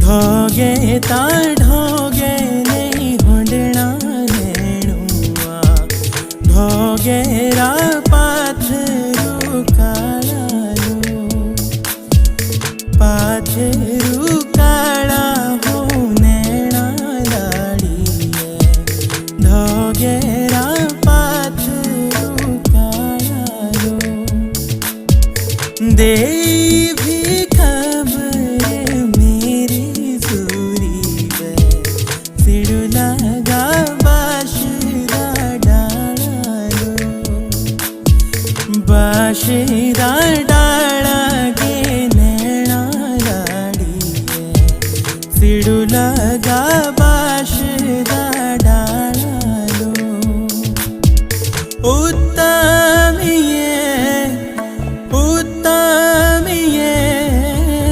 ढोगे ता ढोगे नहीं होंडना नेणुआ ढोगे रा पाथरू काळालो पाथरू काळा हो नेणा लाड़ीए ढोगे रा पाथरू काळालो दे भी खबर मेरी सूरी वे सिड़ लगा बाशिरा डालो बाशिरा डाला गे नैना लाड़ी सिड़ लगा